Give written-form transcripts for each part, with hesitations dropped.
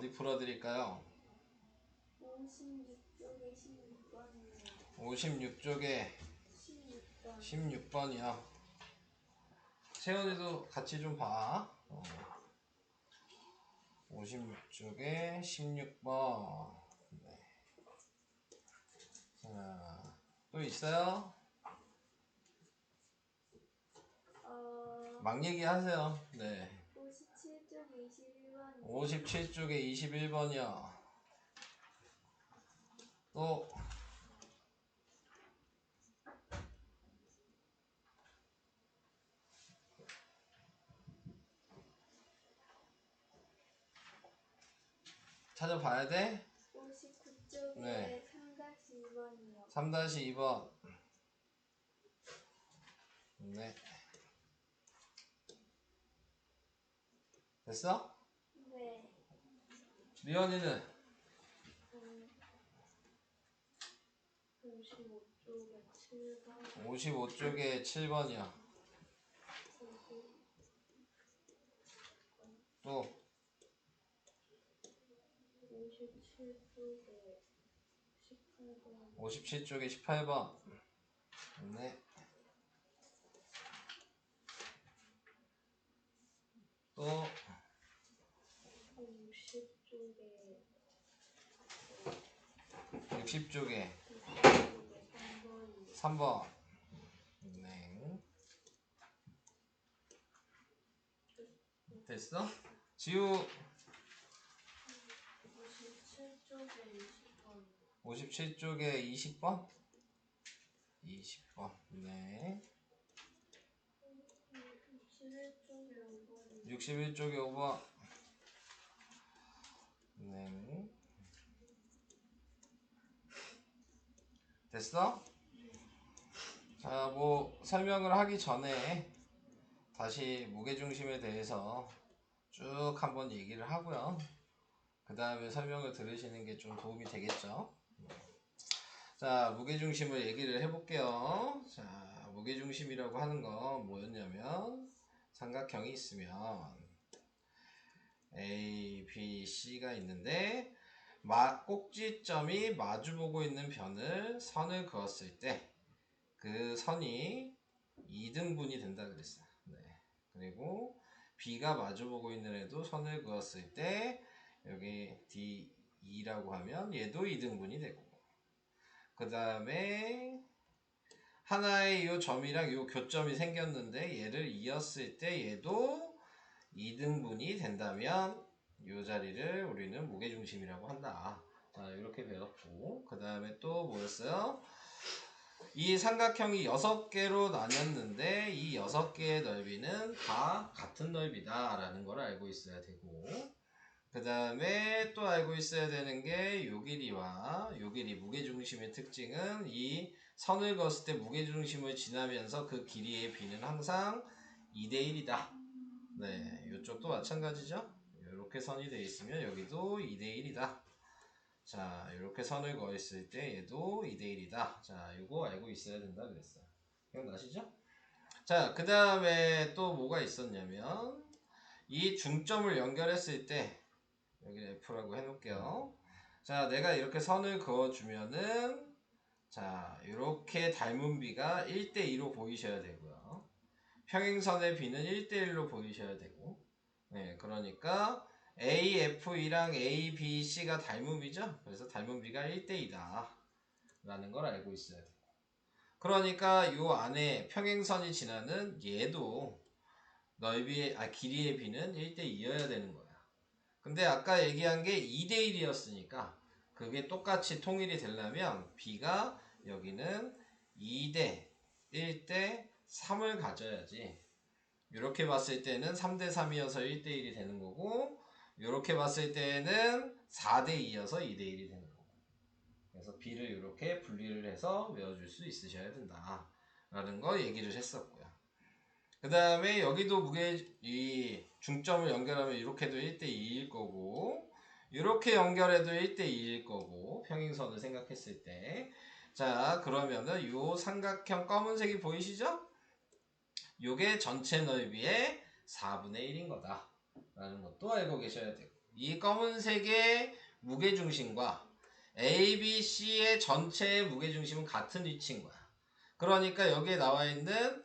어디 풀어드릴까요? 56쪽에 16번이요. 56쪽에 16번. 16번이요. 세연이도 같이 좀 봐. 56쪽에 16번. 네. 자, 또 있어요? 막 얘기하세요. 네. 57쪽에 21번이요. 57쪽에 21번이요. 또 찾아봐야 돼? 59쪽에 네. 3-2번이요. 3-2번. 네. 됐어? 네. 리언이는? 55쪽에 7번. 55쪽에 7번이요. 또 57쪽에 18번. 57쪽에 18번. 네. 또 60쪽에 3번. 네. 됐어? 지우 57쪽에 20번? 20번. 네. 61쪽에 5번. 네. 됐어? 자, 뭐 설명을 하기 전에 다시 무게중심에 대해서 쭉 한번 얘기를 하고요. 그 다음에 설명을 들으시는 게 좀 도움이 되겠죠. 자, 무게중심을 얘기를 해볼게요. 자, 무게중심이라고 하는 건 뭐였냐면 삼각형이 있으면 A, B, C가 있는데 꼭지점이 마주보고 있는 선을 그었을 때 그 선이 2등분이 된다 그랬어요. 네. 그리고 B가 마주보고 있는 애도 선을 그었을 때 여기 D2라고 하면 얘도 2등분이 되고, 그 다음에 하나의 요 점이랑 요 교점이 생겼는데 얘를 이었을 때 얘도 2등분이 된다면 요 자리를 우리는 무게중심이라고 한다. 자, 이렇게 배웠고, 그 다음에 또 뭐였어요? 이 삼각형이 6개로 나뉘었는데 이 6개의 넓이는 다 같은 넓이다 라는 걸 알고 있어야 되고, 그 다음에 또 알고 있어야 되는 게 요 길이와 요 길이, 무게중심의 특징은 이 선을 그었을 때 무게중심을 지나면서 그 길이의 비는 항상 2대1이다. 네, 이쪽도 마찬가지죠. 이렇게 선이 되어 있으면 여기도 2대1이다. 자, 이렇게 선을 그었을 때 얘도 2대1이다. 자, 이거 알고 있어야 된다 그랬어요. 기억나시죠? 자, 그 다음에 또 뭐가 있었냐면 이 중점을 연결했을 때 여기 F라고 해놓을게요. 자, 내가 이렇게 선을 그어주면은 자, 이렇게 닮은 비가 1대2로 보이셔야 되고요. 평행선의 비는 1대1로 보이셔야 되고, 네, 그러니까 AFE랑 ABC가 닮은 비죠? 그래서 닮은 비가 1대2다 라는 걸 알고 있어야 돼요. 그러니까 이 안에 평행선이 지나는 얘도 길이의 비는 1대2여야 되는 거야. 근데 아까 얘기한 게 2대1이었으니까 그게 똑같이 통일이 되려면 B가 여기는 2대 1대 3을 가져야지. 이렇게 봤을 때는 3대3이어서 1대1이 되는 거고, 이렇게 봤을 때는 4대2여서 2대1이 되는 거고. 그래서 B를 이렇게 분리를 해서 외워줄 수 있으셔야 된다 라는 거 얘기를 했었고요. 그 다음에 여기도 이 중점을 연결하면 이렇게도 1대2일 거고, 이렇게 연결해도 1대2일 거고, 평행선을 생각했을 때. 자, 그러면은 요 삼각형 검은색이 보이시죠? 요게 전체 넓이의 4분의 1인 거다 라는 것도 알고 계셔야 되고, 이 검은색의 무게중심과 A, B, C의 전체의 무게중심은 같은 위치인 거야. 그러니까 여기에 나와 있는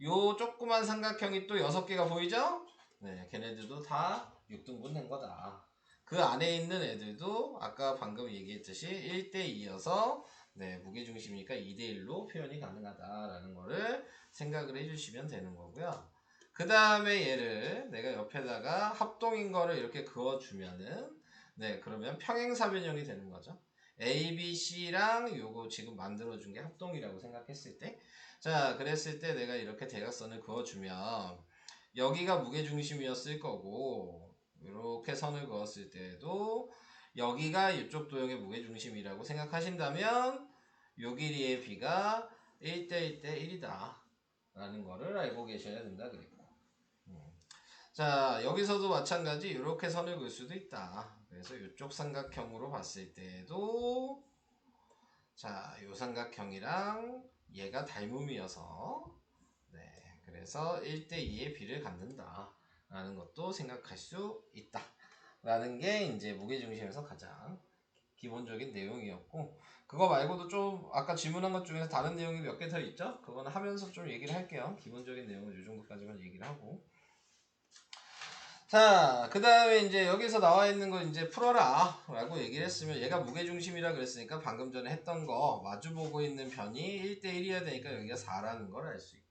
요 조그만 삼각형이 또 6개가 보이죠? 네, 걔네들도 다 6등분 된 거다. 그 안에 있는 애들도 아까 방금 얘기했듯이 1대2여서 네, 무게중심이니까 2대1로 표현이 가능하다라는 거를 생각을 해주시면 되는 거고요. 그 다음에 얘를 내가 옆에다가 합동인 거를 이렇게 그어주면은 네, 그러면 평행사변형이 되는 거죠. A, B, C랑 요거 지금 만들어준 게 합동이라고 생각했을 때 자, 그랬을 때 내가 이렇게 대각선을 그어주면 여기가 무게중심이었을 거고 이렇게 선을 그었을 때도 여기가 이쪽 도형의 무게중심이라고 생각하신다면 요 길이의 B가 1대 1대 1이다 라는 거를 알고 계셔야 된다 그랬고 자 여기서도 마찬가지 이렇게 선을 그을 수도 있다. 그래서 이쪽 삼각형으로 봤을 때도 자, 요 삼각형이랑 얘가 닮음이어서 네, 그래서 1대2의 비를 갖는다 라는 것도 생각할 수 있다 라는 게 이제 무게중심에서 가장 기본적인 내용이었고 그거 말고도 좀 아까 질문한 것 중에서 다른 내용이 몇 개 더 있죠? 그거는 하면서 좀 얘기를 할게요. 기본적인 내용은 이 정도까지만 얘기를 하고 자, 그 다음에 이제 여기서 나와 있는 거 이제 풀어라 라고 얘기를 했으면 얘가 무게중심이라 그랬으니까 방금 전에 했던 거 마주보고 있는 편이 1대1이어야 되니까 여기가 4라는 걸 알 수 있고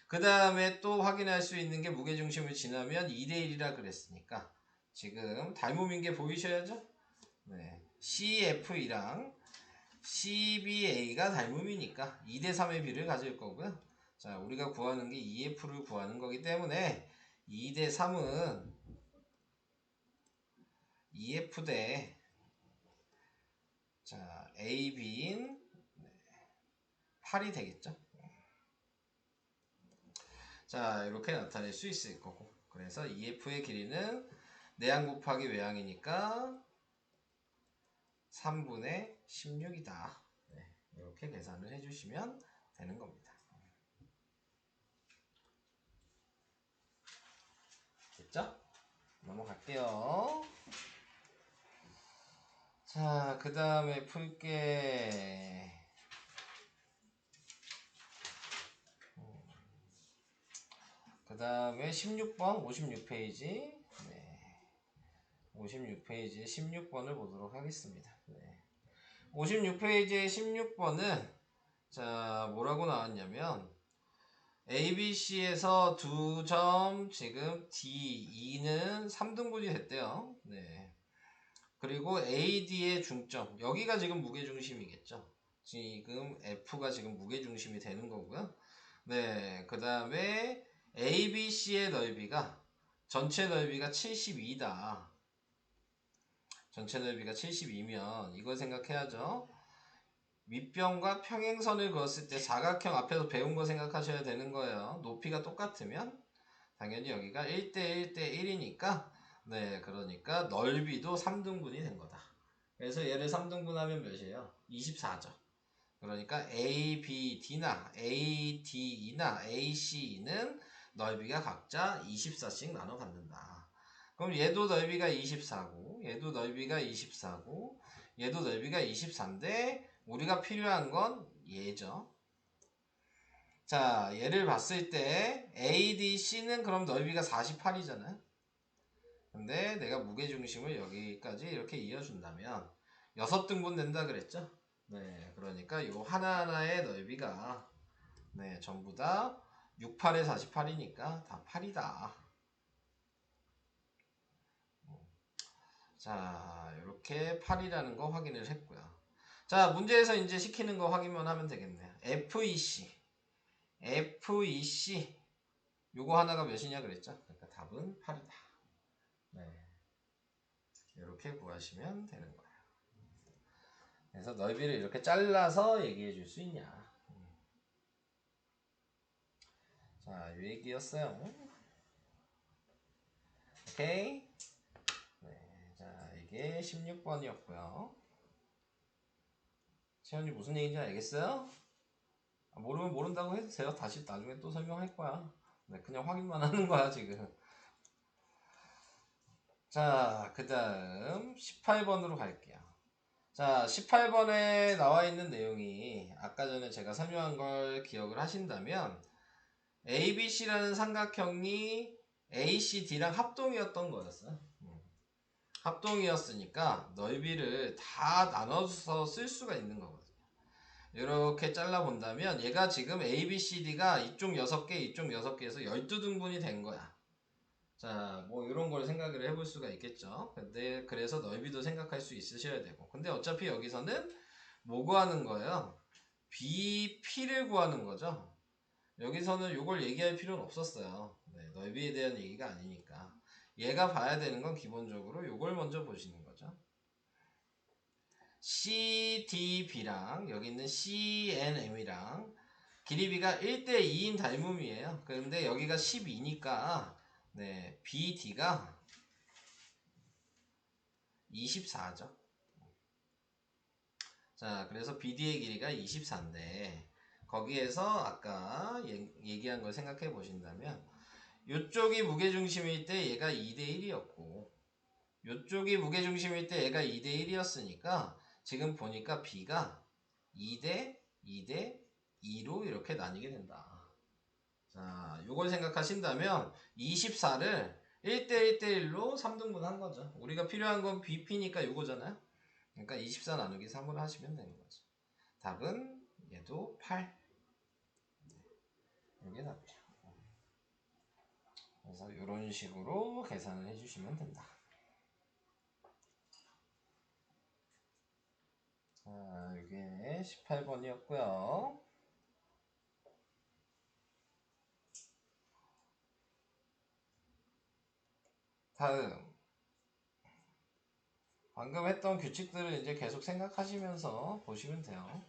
그 다음에 또 확인할 수 있는 게 무게중심을 지나면 2대1이라 그랬으니까 지금 닮음인 게 보이셔야죠? 네. CF이랑 CBA가 닮음이니까 2대3의 비를 가질 거고요. 자, 우리가 구하는 게 EF를 구하는 거기 때문에 2대3은 EF 대 자, AB인 8이 되겠죠? 자, 이렇게 나타낼 수 있을 거고. 그래서 EF의 길이는 내항 곱하기 외항이니까 3분의 16이다. 네, 이렇게 계산을 해주시면 되는 겁니다. 됐죠? 넘어갈게요. 자, 그 다음에 풀게. 그 다음에 16번 56페이지. 네. 56페이지에 16번을 보도록 하겠습니다. 네. 56페이지의 16번은 자, 뭐라고 나왔냐면 ABC에서 두 점 지금 D2는 3등분이 됐대요. 네. 그리고 AD의 중점 여기가 지금 무게중심이겠죠. 지금 F가 지금 무게중심이 되는 거고요. 네, 그 다음에 ABC의 넓이가 전체 넓이가 72다. 전체 넓이가 72면 이걸 생각해야죠. 밑변과 평행선을 그었을 때 사각형 앞에서 배운 거 생각하셔야 되는 거예요. 높이가 똑같으면 당연히 여기가 1대 1대 1이니까 네, 그러니까 넓이도 3등분이 된 거다. 그래서 얘를 3등분하면 몇이에요? 24죠. 그러니까 ABD나 ADE나 ACE는 넓이가 각자 24씩 나눠 갖는다. 그럼 얘도 넓이가 24고 얘도 넓이가 24고 얘도 넓이가 24인데 우리가 필요한 건 얘죠. 자, 얘를 봤을 때 ADC는 그럼 넓이가 48이잖아요. 근데 내가 무게중심을 여기까지 이렇게 이어준다면 6등분 된다 그랬죠? 네, 그러니까 요 하나하나의 넓이가 네, 전부 다 68에 48이니까 다 8이다. 자, 이렇게 8이라는 거 확인을 했고요. 자, 문제에서 이제 시키는 거 확인만 하면 되겠네요. FEC 요거 하나가 몇이냐 그랬죠? 그러니까 답은 8이다. 네, 이렇게 구하시면 되는 거예요. 그래서 넓이를 이렇게 잘라서 얘기해 줄 수 있냐. 자, 이 얘기였어요. 오케이. 네, 자, 이게 16번이었고요. 채연이 무슨 얘기인지 알겠어요? 모르면 모른다고 해도 돼요. 다시 나중에 또 설명할 거야. 네, 그냥 확인만 하는 거야, 지금. 자, 그 다음 18번으로 갈게요. 자, 18번에 나와 있는 내용이 아까 전에 제가 설명한 걸 기억을 하신다면 ABC라는 삼각형이 ACD랑 합동이었던 거였어요. 합동이었으니까 넓이를 다 나눠서 쓸 수가 있는 거거든요. 이렇게 잘라 본다면 얘가 지금 ABCD가 이쪽 6개, 이쪽 6개에서 12등분이 된 거야. 자, 뭐 이런 걸 생각을 해볼 수가 있겠죠. 근데 그래서 넓이도 생각할 수 있으셔야 되고. 근데 어차피 여기서는 뭐 구하는 거예요? BP를 구하는 거죠. 여기서는 이걸 얘기할 필요는 없었어요. 네, 넓이에 대한 얘기가 아니니까. 얘가 봐야 되는 건 기본적으로 이걸 먼저 보시는 거죠. CDB랑 여기 있는 CNM이랑 길이비가 1대2인 닮음이에요. 그런데 여기가 12니까 네, BD가 24죠. 자, 그래서 BD의 길이가 24인데 거기에서 아까 얘기한 걸 생각해 보신다면 이쪽이 무게중심일 때 얘가 2대1이었고 이쪽이 무게중심일 때 얘가 2대1이었으니까 지금 보니까 B가 2대 2대 2로 이렇게 나뉘게 된다. 자, 요걸 생각하신다면 24를 1대 1대1로 3등분 한 거죠. 우리가 필요한 건 BP니까 요거잖아요. 그러니까 24 나누기 3으로 하시면 되는 거죠. 답은 얘도 8. 이게 답이에요. 그래서 이런 식으로 계산을 해주시면 된다. 자, 이게 18번이었고요. 다음 방금 했던 규칙들을 이제 계속 생각하시면서 보시면 돼요.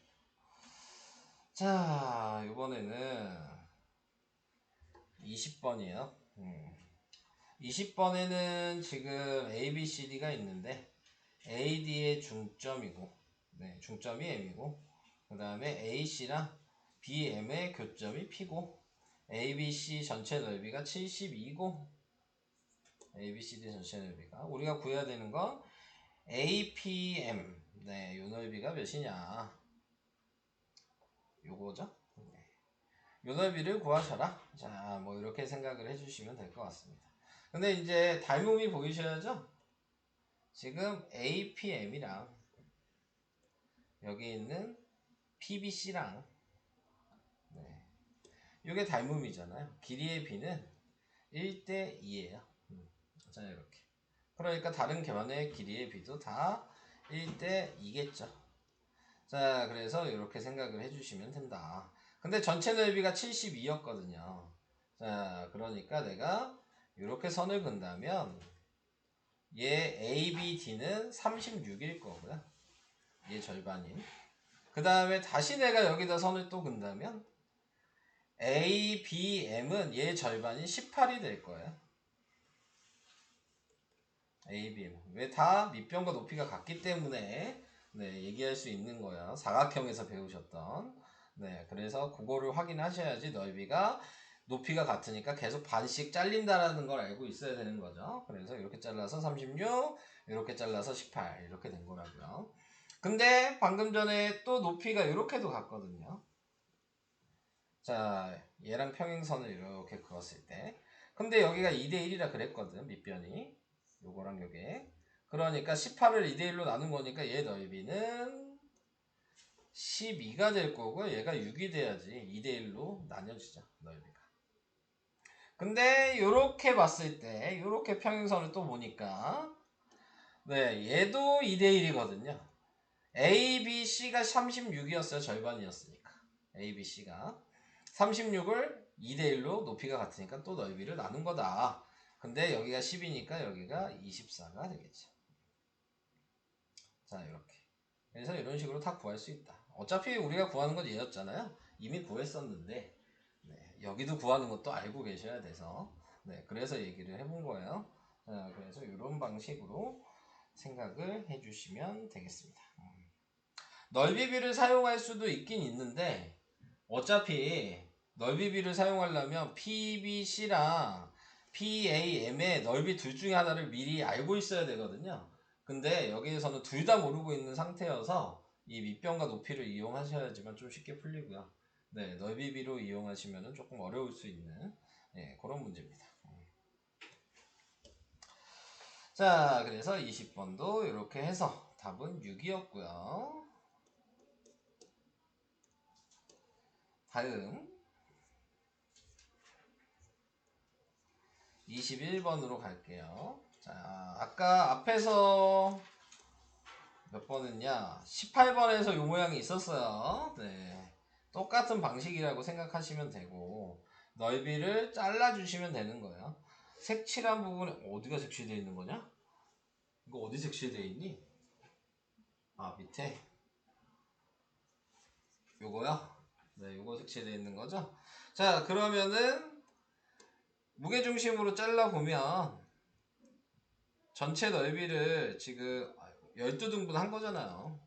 자, 이번에는 20번이에요. 20번에는 지금 ABCD가 있는데 AD의 중점이고 네, 중점이 M이고 그 다음에 AC랑 BM의 교점이 P고 ABC 전체 넓이가 72고 ABCD 전체 넓이가 우리가 구해야 되는 건 APM 네, 요 넓이가 몇이냐 요거죠. 네. 요 넓이를 구하셔라. 자, 뭐 이렇게 생각을 해주시면 될 것 같습니다. 근데 이제 닮음이 보이셔야죠. 지금 APM이랑 여기 있는 PBC랑 네. 이게 닮음이잖아요. 길이의 B는 1대 2예요. 자, 이렇게. 그러니까 다른 견의 길이의 B도 다 1대 2겠죠. 자, 그래서 이렇게 생각을 해주시면 된다. 근데 전체 넓이가 72였거든요. 자, 그러니까 내가 이렇게 선을 그은다면 얘 ABD는 36일 거고요. 얘 절반인. 그 다음에 다시 내가 여기다 선을 또 그은다면 ABM은 얘 절반인 18이 될 거예요. ABM. 왜 다 밑변과 높이가 같기 때문에 네, 얘기할 수 있는 거예요. 사각형에서 배우셨던. 네, 그래서 그거를 확인하셔야지 넓이가 높이가 같으니까 계속 반씩 잘린다라는 걸 알고 있어야 되는 거죠. 그래서 이렇게 잘라서 36, 이렇게 잘라서 18 이렇게 된 거라고요. 근데 방금 전에 또 높이가 이렇게도 같거든요. 자, 얘랑 평행선을 이렇게 그었을 때 근데 여기가 2대1이라 그랬거든, 밑변이. 요거랑 요게. 그러니까 18을 2대1로 나눈 거니까 얘 넓이는 12가 될 거고 얘가 6이 돼야지 2대1로 나뉘어지죠, 넓이가. 근데 요렇게 봤을 때 요렇게 평행선을 또 보니까 네, 얘도 2대1이거든요. ABC가 36이었어요. 절반이었으니까. ABC가 36을 2대1로 높이가 같으니까 또 넓이를 나눈 거다. 근데 여기가 10이니까 여기가 24가 되겠죠. 자, 이렇게. 그래서 이런 식으로 다 구할 수 있다. 어차피 우리가 구하는 건 얘였잖아요. 이미 구했었는데 네, 여기도 구하는 것도 알고 계셔야 돼서 네, 그래서 얘기를 해본 거예요. 자, 그래서 이런 방식으로 생각을 해주시면 되겠습니다. 넓이비를 사용할 수도 있긴 있는데 어차피 넓이비를 사용하려면 PBC랑 PAM의 넓이 둘 중에 하나를 미리 알고 있어야 되거든요. 근데 여기에서는 둘 다 모르고 있는 상태여서 이 밑변과 높이를 이용하셔야지만 좀 쉽게 풀리고요. 네, 넓이비로 이용하시면 조금 어려울 수 있는 그런 문제입니다. 자, 그래서 20번도 이렇게 해서 답은 6이었고요. 다음 21번으로 갈게요. 자, 아까 앞에서 몇 번 했냐? 18번에서 이 모양이 있었어요. 네. 똑같은 방식이라고 생각하시면 되고 넓이를 잘라주시면 되는 거예요. 색칠한 부분에 어디가 색칠되어 있는 거냐? 이거 어디 색칠되어 있니? 아, 밑에 요거요? 네, 요거 색칠되어 있는 거죠? 자, 그러면은 무게중심으로 잘라보면 전체 넓이를 지금 12등분 한 거잖아요.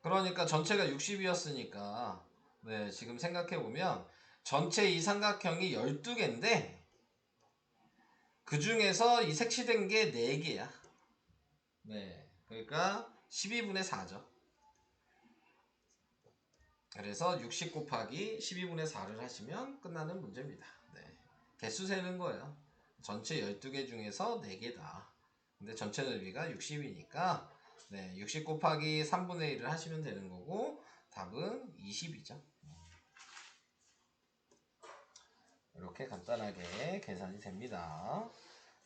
그러니까 전체가 60이었으니까 네, 지금 생각해보면 전체 이 삼각형이 12개인데 그 중에서 이 색칠된 게 4개야. 네, 그러니까 12분의 4죠. 그래서 60 곱하기 12분의 4를 하시면 끝나는 문제입니다. 네, 개수 세는 거예요. 전체 12개 중에서 4개다. 근데 전체 넓이가 60이니까 네, 60 곱하기 3분의 1을 하시면 되는 거고 답은 20이죠. 이렇게 간단하게 계산이 됩니다.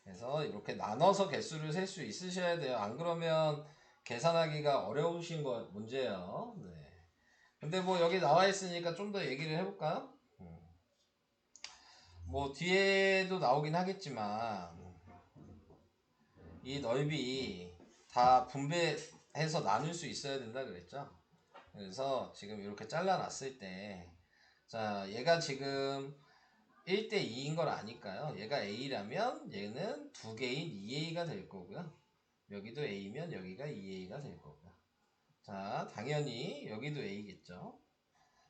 그래서 이렇게 나눠서 개수를 셀 수 있으셔야 돼요. 안 그러면 계산하기가 어려우신 거 문제예요. 네. 근데 뭐 여기 나와 있으니까 좀 더 얘기를 해볼까요? 뭐 뒤에도 나오긴 하겠지만 이 넓이 다 분배해서 나눌 수 있어야 된다 그랬죠. 그래서 지금 이렇게 잘라놨을 때 자, 얘가 지금 1대 2인 걸 아니까요. 얘가 A라면 얘는 2개인 2A가 될 거고요. 여기도 A면 여기가 2A가 될 거고요. 자, 당연히 여기도 A겠죠.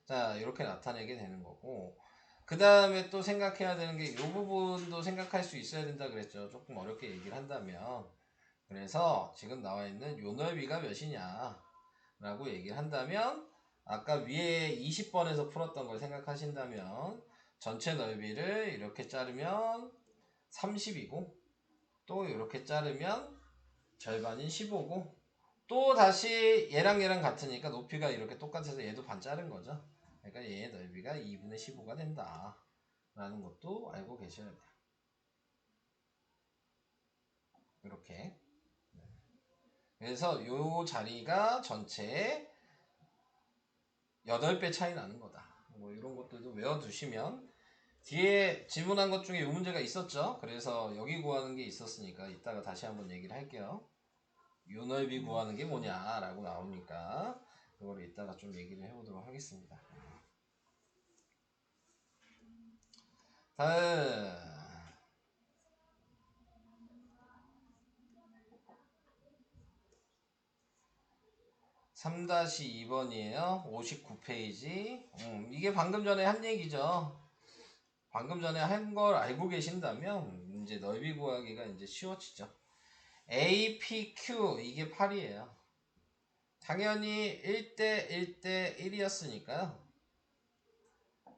자, 이렇게 나타내게 되는 거고 그 다음에 또 생각해야 되는 게 이 부분도 생각할 수 있어야 된다 그랬죠. 조금 어렵게 얘기를 한다면 그래서 지금 나와 있는 요 넓이가 몇이냐 라고 얘기를 한다면 아까 위에 20번에서 풀었던 걸 생각하신다면 전체 넓이를 이렇게 자르면 30이고 또 이렇게 자르면 절반인 15고 또 다시 얘랑 얘랑 같으니까 높이가 이렇게 똑같아서 얘도 반 자른 거죠. 그러니까 얘의 넓이가 2분의 15가 된다 라는 것도 알고 계셔야 돼요. 이렇게 그래서 요 자리가 전체 8배 차이 나는 거다. 뭐 이런 것들도 외워두시면 뒤에 질문한 것 중에 이 문제가 있었죠. 그래서 여기 구하는 게 있었으니까 이따가 다시 한번 얘기를 할게요. 요 넓이 구하는 게 뭐냐라고 나오니까 그거를 이따가 좀 얘기를 해보도록 하겠습니다. 다음 3-2번이에요. 59페이지. 이게 방금 전에 한 얘기죠. 방금 전에 한 걸 알고 계신다면 이제 넓이 구하기가 이제 쉬워지죠. APQ 이게 8이에요. 당연히 1대 1대 1이었으니까요.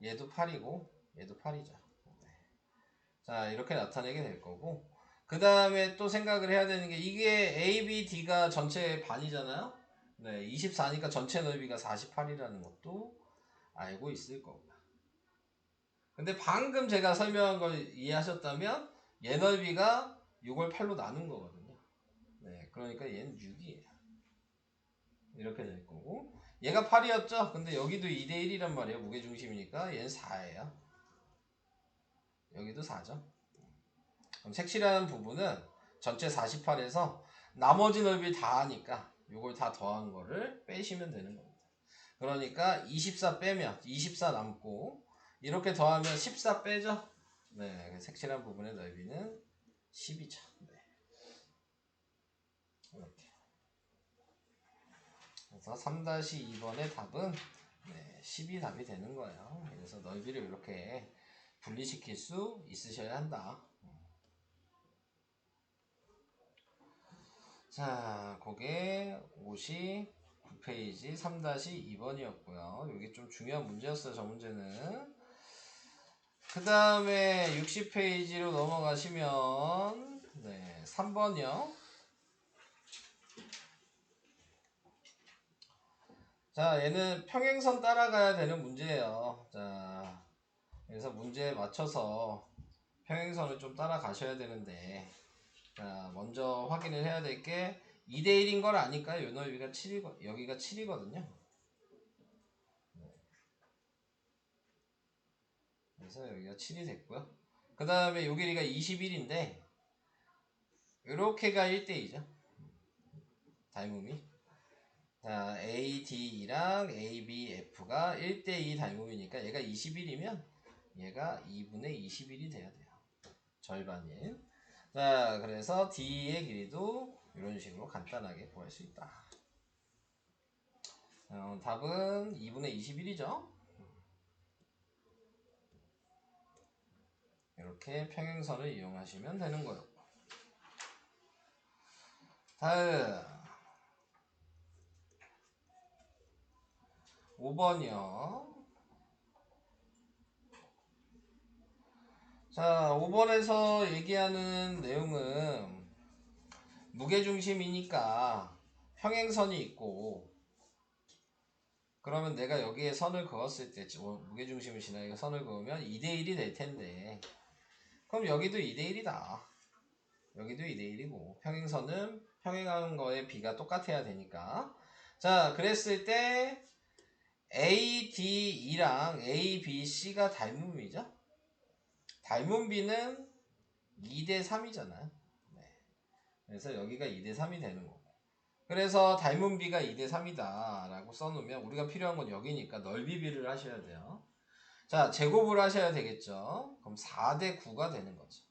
얘도 8이고 얘도 8이죠. 자, 이렇게 나타내게 될 거고 그 다음에 또 생각을 해야 되는 게 이게 A, B, D가 전체 반이잖아요. 네, 24니까 전체 넓이가 48이라는 것도 알고 있을 겁니다. 근데 방금 제가 설명한 걸 이해하셨다면 얘 넓이가 6을 8로 나눈 거거든요. 네, 그러니까 얘는 6이에요. 이렇게 될 거고 얘가 8이었죠? 근데 여기도 2대 1이란 말이에요. 무게중심이니까 얘는 4예요. 여기도 4죠. 그럼 색칠하는 부분은 전체 48에서 나머지 넓이 다 하니까 요걸 다 더한 거를 빼시면 되는 겁니다. 그러니까 24 빼면 24 남고 이렇게 더하면 14 빼죠. 네, 색칠한 부분의 넓이는 10이죠. 네. 이렇게. 그래서 3-2번의 답은 네, 10이 답이 되는 거예요. 그래서 넓이를 이렇게 분리시킬 수 있으셔야 한다. 자, 그게 59페이지 3-2번이었고요. 이게 좀 중요한 문제였어요, 저 문제는. 그 다음에 60페이지로 넘어가시면, 네, 3번이요. 자, 얘는 평행선 따라가야 되는 문제예요. 자, 그래서 문제에 맞춰서 평행선을 좀 따라가셔야 되는데, 자, 먼저 확인을 해야 될 게 2대1인 걸 아니까요. 요 넓이가 7이고, 여기가 7이거든요. 그래서 여기가 7이 됐고요. 그 다음에 요 길이가 21인데, 요렇게가 1대2죠. 닮음이. 자, AD랑 ABF가 1대2 닮음이니까 얘가 21이면 얘가 2분의 21이 돼야 돼요. 절반인. 자, 그래서 D의 길이도 이런 식으로 간단하게 구할 수 있다. 답은 2분의 21이죠. 이렇게 평행선을 이용하시면 되는 거예요. 다음 5번이요. 자, 5번에서 얘기하는 내용은 무게중심이니까 평행선이 있고, 그러면 내가 여기에 선을 그었을 때 무게중심을 지나게 선을 그으면 2대1이 될 텐데, 그럼 여기도 2대1이다. 여기도 2대1이고 평행선은 평행하는 거에 b가 똑같아야 되니까. 자, 그랬을 때 ADE랑 ABC가 닮음이죠. 닮은 b는 2대3이잖아요. 네. 그래서 여기가 2대3이 되는 거고. 그래서 닮은 b가 2대3이다 라고 써놓으면 우리가 필요한 건 여기니까 넓이 비를 하셔야 돼요. 자, 제곱을 하셔야 되겠죠. 그럼 4대9가 되는 거죠.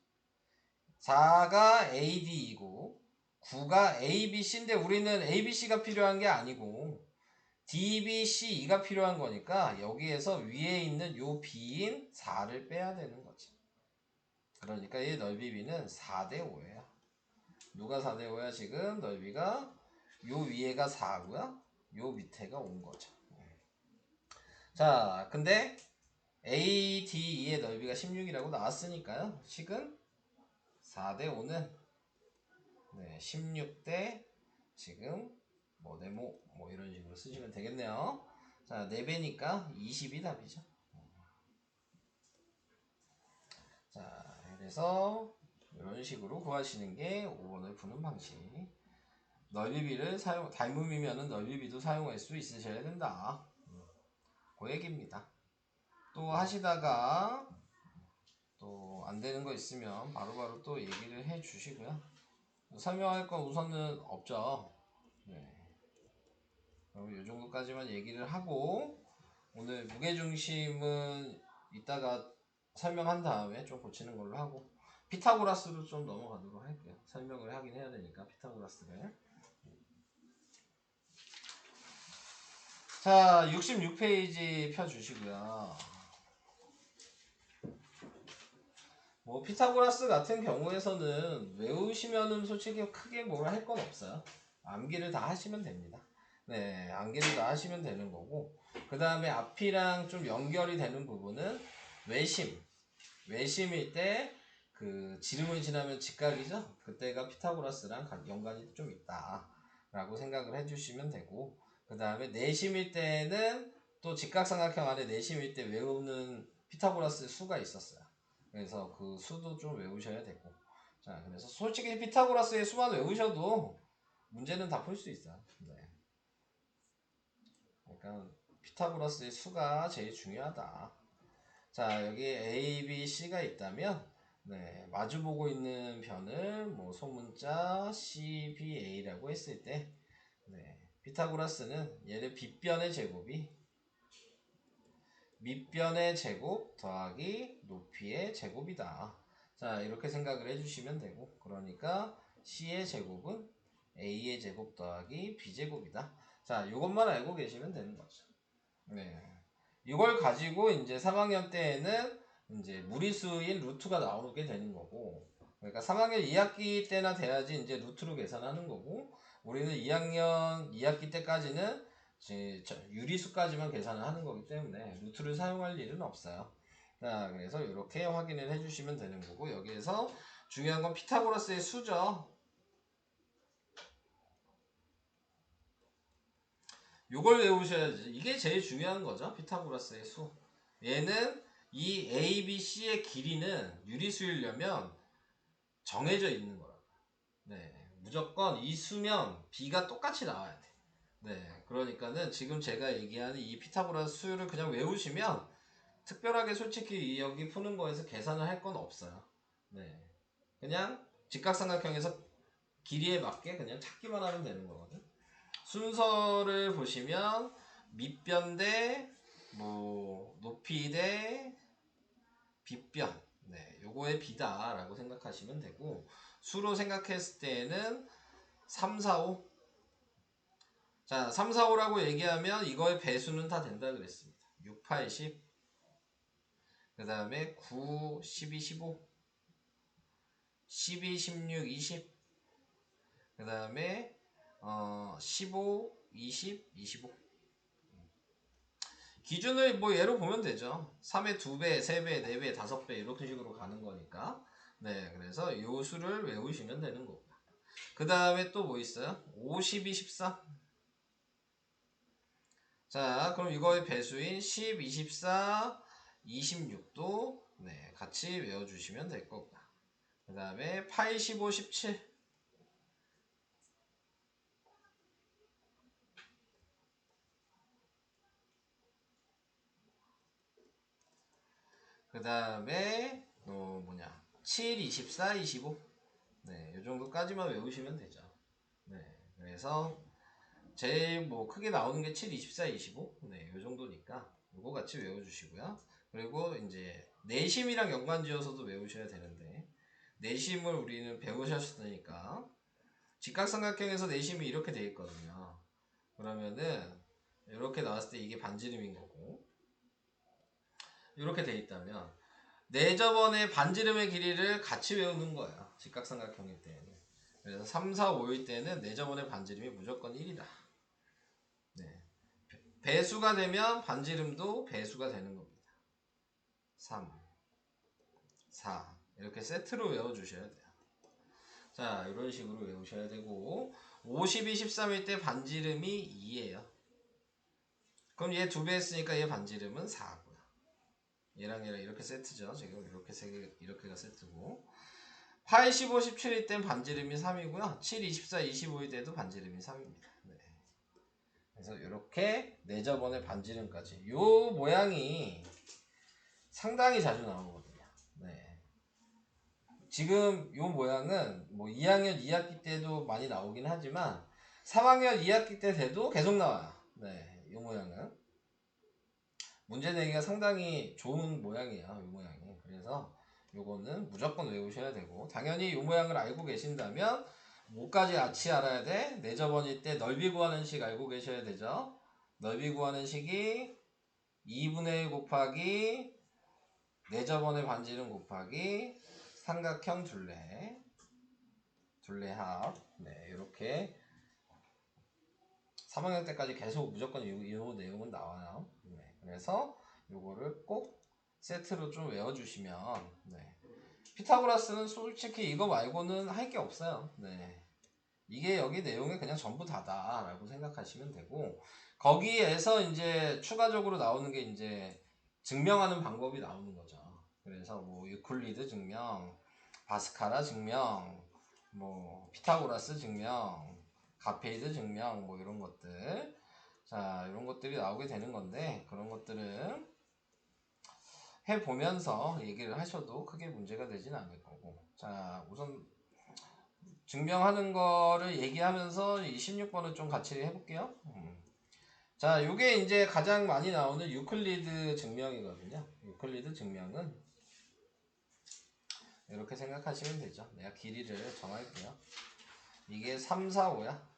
4가 AD이고 9가 ABC인데 우리는 ABC가 필요한 게 아니고 DBCE가 필요한 거니까 여기에서 위에 있는 요 B인 4를 빼야 되는 거죠. 그러니까 이 넓이 B는 4대5예요. 누가 4대5야? 지금 넓이가 요 위에가 4고요. 요 밑에가 5인 거죠. 자, 근데 ADE의 넓이가 16이라고 나왔으니까요. 식은 4대5는 네, 16대 지금 뭐 네모 뭐 이런 식으로 쓰시면 되겠네요. 자, 4배니까 20이 답이죠. 자, 그래서 이런 식으로 구하시는 게 5번을 푸는 방식. 넓이비를 닮음이면은 넓이비도 사용할 수 있으셔야 된다. 그 얘기입니다. 또 하시다가 또 안 되는 거 있으면 바로바로 또 얘기를 해 주시고요. 설명할 건 우선은 없죠. 네. 그럼 이 정도까지만 얘기를 하고 오늘 무게중심은 이따가 설명한 다음에 좀 고치는 걸로 하고 피타고라스로 좀 넘어가도록 할게요. 설명을 하긴 해야 되니까 피타고라스를. 자, 66페이지 펴주시고요. 뭐 피타고라스 같은 경우에서는 외우시면은 솔직히 크게 뭘 할 건 없어요. 암기를 다 하시면 됩니다. 네, 암기를 다 하시면 되는 거고 그 다음에 앞이랑 좀 연결이 되는 부분은 외심일 때 그 지름을 지나면 직각이죠. 그때가 피타고라스랑 연관이 좀 있다 라고 생각을 해주시면 되고 그 다음에 내심일 때는 또 직각삼각형 안에 내심일 때 외우는 피타고라스 수가 있었어요. 그래서 그 수도 좀 외우셔야 되고 자, 그래서 솔직히 피타고라스의 수만 외우셔도 문제는 다 풀 수 있어요. 네. 그러니까 피타고라스의 수가 제일 중요하다. 자, 여기 A, B, C가 있다면 네, 마주보고 있는 변을 뭐 소문자 C, B, A라고 했을 때 네, 피타고라스는 얘를 빗변의 제곱이 밑변의 제곱 더하기 높이의 제곱이다. 자, 이렇게 생각을 해주시면 되고 그러니까 C의 제곱은 A의 제곱 더하기 B제곱이다. 자, 이것만 알고 계시면 되는 거죠. 네. 이걸 가지고 이제 3학년 때에는 이제 무리수인 루트가 나오게 되는 거고, 그러니까 3학년 2학기 때나 돼야지 이제 루트로 계산하는 거고, 우리는 2학년 2학기 때까지는 이제 유리수까지만 계산을 하는 거기 때문에 루트를 사용할 일은 없어요. 자, 그래서 이렇게 확인을 해주시면 되는 거고, 여기에서 중요한 건 피타고라스의 수죠. 요걸 외우셔야지. 이게 제일 중요한 거죠. 피타고라스의 수. 얘는 이 A, B, C의 길이는 유리수이려면 정해져 있는 거라고. 네. 무조건 이 수면 B가 똑같이 나와야 돼. 네. 그러니까는 지금 제가 얘기하는 이 피타고라스 수를 그냥 외우시면 특별하게 솔직히 여기 푸는 거에서 계산을 할 건 없어요. 네. 그냥 직각삼각형에서 길이에 맞게 그냥 찾기만 하면 되는 거거든. 순서를 보시면 밑변 대 뭐 높이 대 빗변, 네, 요거의 비다라고 생각하시면 되고, 수로 생각했을 때에는 3, 4, 5. 자, 3, 4, 5라고 얘기하면 이거의 배수는 다 된다 그랬습니다. 6, 8, 10. 그 다음에 9, 12, 15. 12, 16, 20. 그 다음에 15, 20, 25. 기준을 뭐 예로 보면 되죠. 3의 2배, 3배, 4배, 5배 이렇게 식으로 가는 거니까. 네, 그래서 요 수를 외우시면 되는 거고. 그 다음에 또 뭐 있어요? 52, 13. 자, 그럼 이거의 배수인 10, 24, 26도 네, 같이 외워주시면 될 거고. 그 다음에 8, 15, 17. 그 다음에 또 뭐냐? 7, 24, 25. 네, 요 정도까지만 외우시면 되죠. 네, 그래서 제일 뭐 크게 나오는 게 7, 24, 25. 네, 요 정도니까 요거 같이 외워주시고요. 그리고 이제 내심이랑 연관지어서도 외우셔야 되는데, 내심을 우리는 배우셨으니까 직각삼각형에서 내심이 이렇게 돼 있거든요. 그러면은 이렇게 나왔을 때 이게 반지름인 거고, 이렇게 돼 있다면 내저번의 반지름의 길이를 같이 외우는 거예요. 직각삼각형일 때는. 그래서 3, 4, 5일 때는 내저번의 반지름이 무조건 1이다. 네. 배수가 되면 반지름도 배수가 되는 겁니다. 3, 4 이렇게 세트로 외워주셔야 돼요. 자, 이런 식으로 외우셔야 되고, 52, 13일 때 반지름이 2예요. 그럼 얘 2배 했으니까 얘 반지름은 4고요. 얘랑 얘랑 이렇게 세트죠. 지금 이렇게 세 개, 이렇게가 세트고, 8, 15, 17일 땐 반지름이 3이고요. 7, 24, 25일 때도 반지름이 3입니다. 네. 그래서 이렇게 내저번의 반지름까지. 요 모양이 상당히 자주 나오거든요. 네. 지금 요 모양은 뭐 2학년 2학기 때도 많이 나오긴 하지만 3학년 2학기 때 돼도 계속 나와요. 네, 요 모양은 문제 내기가 상당히 좋은 모양이에요. 요 모양이. 그래서 요거는 무조건 외우셔야 되고, 당연히 요 모양을 알고 계신다면 뭐까지 같이 알아야 돼? 내저번일 때 넓이 구하는 식 알고 계셔야 되죠. 넓이 구하는 식이 2분의 1 곱하기 내저번의 반지름 곱하기 삼각형 둘레 합. 네, 이렇게 3학년 때까지 계속 무조건 이 내용은 나와요. 네, 그래서 요거를 꼭 세트로 좀 외워주시면, 네. 피타고라스는 솔직히 이거 말고는 할 게 없어요. 네. 이게 여기 내용이 그냥 전부 다다라고 생각하시면 되고, 거기에서 이제 추가적으로 나오는 게 이제 증명하는 방법이 나오는 거죠. 그래서 뭐 유클리드 증명, 바스카라 증명, 뭐 피타고라스 증명, 가페이드 증명, 뭐 이런 것들. 자, 이런 것들이 나오게 되는 건데, 그런 것들은 해보면서 얘기를 하셔도 크게 문제가 되진 않을 거고. 자, 우선 증명하는 거를 얘기하면서 이 16번을 좀 같이 해볼게요. 자, 요게 이제 가장 많이 나오는 유클리드 증명이거든요. 유클리드 증명은 이렇게 생각하시면 되죠. 내가 길이를 정할게요. 이게 3, 4, 5야.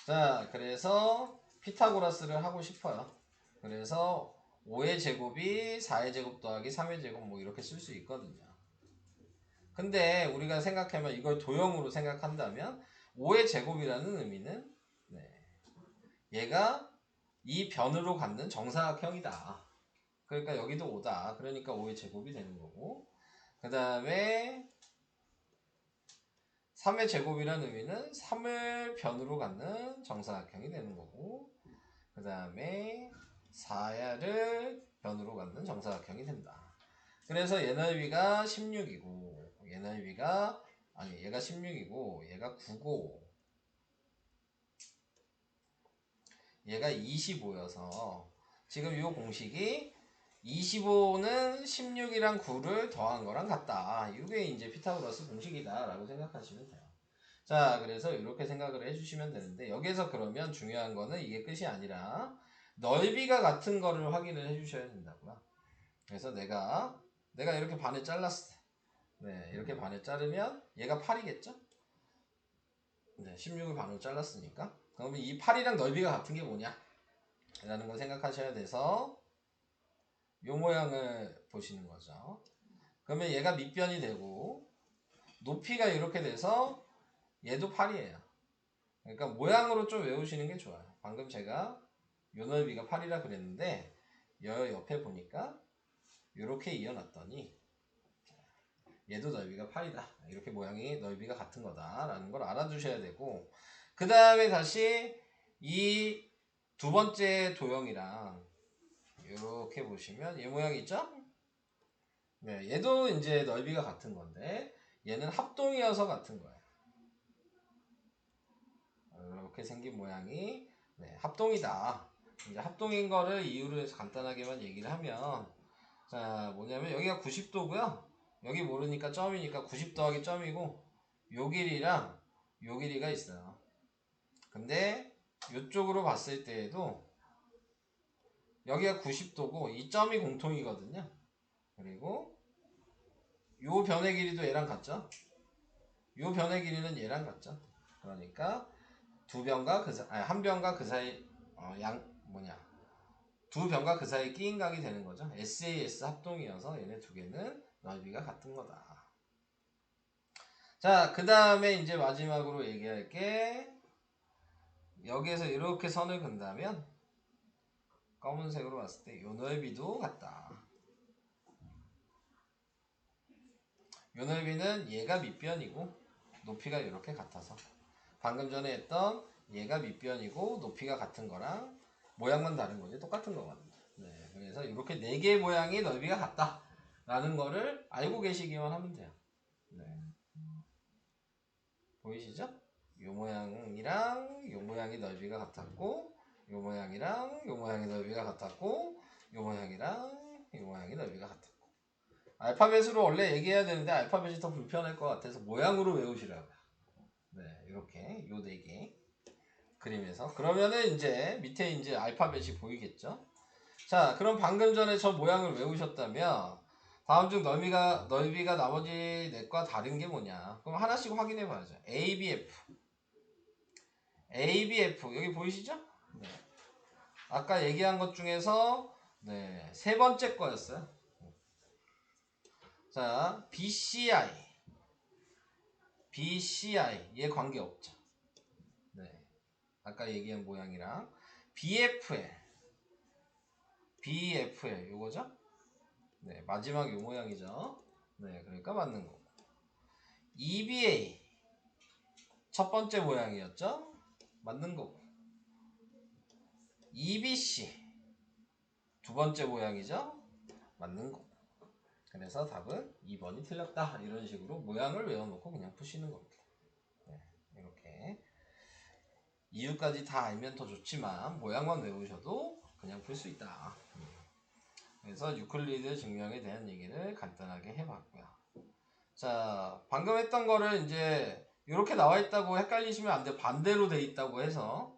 자, 그래서 피타고라스를 하고 싶어요. 그래서 5의 제곱이 4의 제곱 더하기 3의 제곱 뭐 이렇게 쓸 수 있거든요. 근데 우리가 생각하면 이걸 도형으로 생각한다면 5의 제곱이라는 의미는 네, 얘가 이 변으로 갖는 정사각형이다. 그러니까 여기도 5다. 그러니까 5의 제곱이 되는 거고, 그 다음에 3의 제곱이라는 의미는 3을 변으로 갖는 정사각형이 되는 거고, 그 다음에 4를 변으로 갖는 정사각형이 된다. 그래서 얘 넓이가 16이고 얘 넓이가 얘가 16이고 얘가 9고 얘가 25여서 지금 이 공식이 25는 16이랑 9를 더한 거랑 같다. 이게 이제 피타고라스 공식이다 라고 생각하시면 돼요. 자, 그래서 이렇게 생각을 해주시면 되는데, 여기에서 그러면 중요한 거는 이게 끝이 아니라 넓이가 같은 거를 확인을 해주셔야 된다고요. 그래서 내가 이렇게 반을 잘랐어. 네, 이렇게 반을 자르면 얘가 8이겠죠? 네, 16을 반으로 잘랐으니까. 그러면 이 8이랑 넓이가 같은 게 뭐냐? 라는 걸 생각하셔야 돼서 요 모양을 보시는 거죠. 그러면 얘가 밑변이 되고 높이가 이렇게 돼서 얘도 8이에요. 그러니까 모양으로 좀 외우시는 게 좋아요. 방금 제가 요 넓이가 8이라 그랬는데 여 옆에 보니까 이렇게 이어놨더니 얘도 넓이가 8이다. 이렇게 모양이 넓이가 같은 거다라는 걸 알아두셔야 되고, 그 다음에 다시 이 두 번째 도형이랑 이렇게 보시면 얘 모양 있죠? 네, 얘도 이제 넓이가 같은 건데 얘는 합동이어서 같은 거예요. 이렇게 생긴 모양이 네, 합동이다. 이제 합동인 거를 이유로 해서 간단하게만 얘기를 하면, 자, 뭐냐면 여기가 90도고요. 여기 모르니까 점이니까 90 더하기 점이고 요 길이랑 요 길이가 있어요. 근데 이쪽으로 봤을 때에도 여기가 90도고 이 점이 공통이거든요. 그리고 요 변의 길이도 얘랑 같죠? 요 변의 길이는 얘랑 같죠? 그러니까 두 변과 한 변과 그 사이 두 변과 그 사이 끼인 각이 되는 거죠. SAS 합동이어서 얘네 두 개는 넓이가 같은 거다. 자, 그 다음에 이제 마지막으로 얘기할 게, 여기에서 이렇게 선을 그은다면 검은색으로 봤을 때 요 넓이도 같다. 요 넓이는 얘가 밑변이고 높이가 이렇게 같아서 방금 전에 했던 얘가 밑변이고 높이가 같은 거랑 모양만 다른 거지 똑같은 거거든요. 네, 그래서 이렇게 네 개의 모양이 넓이가 같다 라는 거를 알고 계시기만 하면 돼요. 네. 보이시죠? 요 모양이랑 요 모양이 넓이가 같았고, 요 모양이랑 요 모양이 넓이가 같았고, 요 모양이랑 요 모양이 넓이가 같았고. 알파벳으로 원래 얘기해야 되는데 알파벳이 더 불편할 것 같아서 모양으로 외우시라고요. 네, 이렇게 요 네 개 그림에서. 그러면은 이제 밑에 이제 알파벳이 보이겠죠? 자, 그럼 방금 전에 저 모양을 외우셨다면 다음 중 넓이가 나머지 넷과 다른 게 뭐냐? 그럼 하나씩 확인해 봐야죠. ABF. ABF 여기 보이시죠? 네. 아까 얘기한 것 중에서 네, 세 번째 거였어요. 자, BCI 얘 관계 없죠. 네. 아까 얘기한 모양이랑 BFL 요거죠? 네, 마지막 요 모양이죠. 네, 그러니까 맞는 거고. EBA 첫 번째 모양이었죠? 맞는 거고. EBC 두 번째 모양이죠? 맞는 거고. 그래서 답은 2번이 틀렸다. 이런 식으로 모양을 외워놓고 그냥 푸시는 겁니다. 네, 이렇게 이유까지 다 알면 더 좋지만 모양만 외우셔도 그냥 풀 수 있다. 그래서 유클리드 증명에 대한 얘기를 간단하게 해봤고요. 자, 방금 했던 거를 이제 이렇게 나와 있다고 헷갈리시면 안 돼요. 반대로 돼 있다고 해서